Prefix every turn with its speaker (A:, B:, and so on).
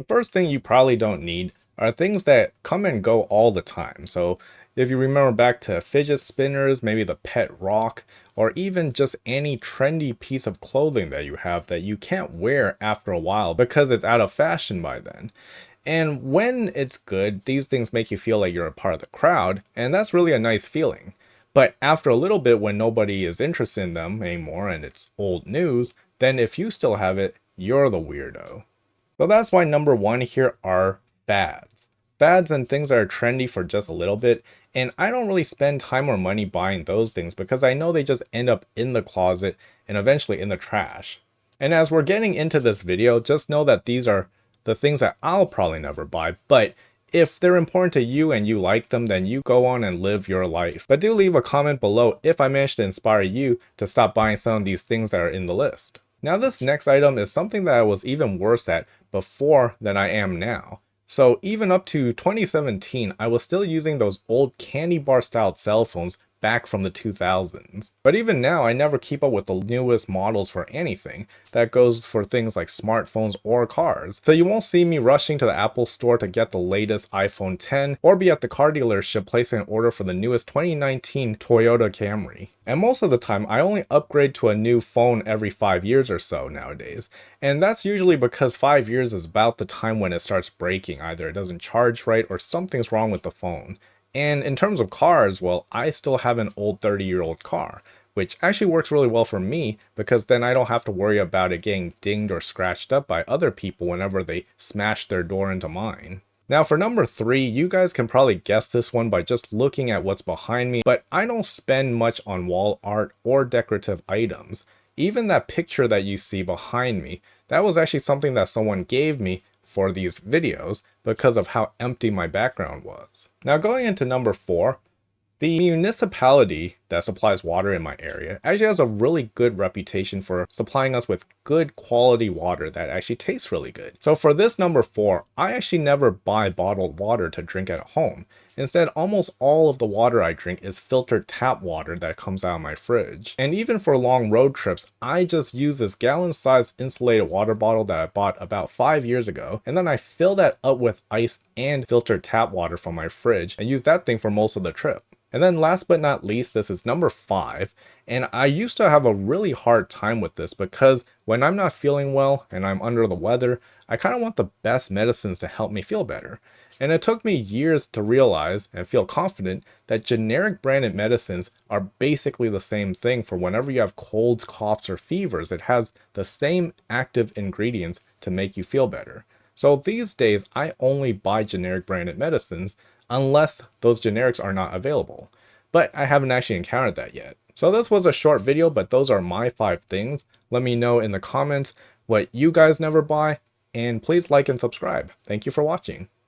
A: The first thing you probably don't need are things that come and go all the time. So if you remember back to fidget spinners, maybe the pet rock, or even just any trendy piece of clothing that you have that you can't wear after a while because it's out of fashion by then. And when it's good, these things make you feel like you're a part of the crowd, and that's really a nice feeling. But after a little bit, when nobody is interested in them anymore and it's old news, then if you still have it, you're the weirdo. So that's why number one here are fads. Fads and things that are trendy for just a little bit, and I don't really spend time or money buying those things because I know they just end up in the closet and eventually in the trash. And as we're getting into this video, just know that these are the things that I'll probably never buy, but if they're important to you and you like them, then you go on and live your life. But do leave a comment below if I managed to inspire you to stop buying some of these things that are in the list. Now this next item is something that I was even worse at before than I am now. So even up to 2017, I was still using those old candy bar styled cell phones back from the 2000s. But even now, I never keep up with the newest models for anything. That goes for things like smartphones or cars. So you won't see me rushing to the Apple store to get the latest iPhone 10 or be at the car dealership placing an order for the newest 2019 Toyota Camry. And most of the time, I only upgrade to a new phone every 5 years or so nowadays. And that's usually because 5 years is about the time when it starts breaking. Either it doesn't charge right or something's wrong with the phone. And in terms of cars, well, I still have an old 30-year-old car, which actually works really well for me because then I don't have to worry about it getting dinged or scratched up by other people whenever they smash their door into mine. Now for number three, you guys can probably guess this one by just looking at what's behind me, but I don't spend much on wall art or decorative items. Even that picture that you see behind me, that was actually something that someone gave me for these videos because of how empty my background was. Now going into number four, the municipality that supplies water in my area actually has a really good reputation for supplying us with good quality water that actually tastes really good. So for this number four, I actually never buy bottled water to drink at home. Instead, almost all of the water I drink is filtered tap water that comes out of my fridge. And even for long road trips, I just use this gallon-sized insulated water bottle that I bought about 5 years ago, and then I fill that up with ice and filtered tap water from my fridge and use that thing for most of the trip. And then last but not least, this is number five. And I used to have a really hard time with this because when I'm not feeling well and I'm under the weather, I kind of want the best medicines to help me feel better. And it took me years to realize and feel confident that generic branded medicines are basically the same thing for whenever you have colds, coughs, or fevers. It has the same active ingredients to make you feel better. So these days, I only buy generic branded medicines unless those generics are not available. But I haven't actually encountered that yet. So this was a short video, but those are my 5 things. Let me know in the comments what you guys never buy, and please like and subscribe. Thank you for watching.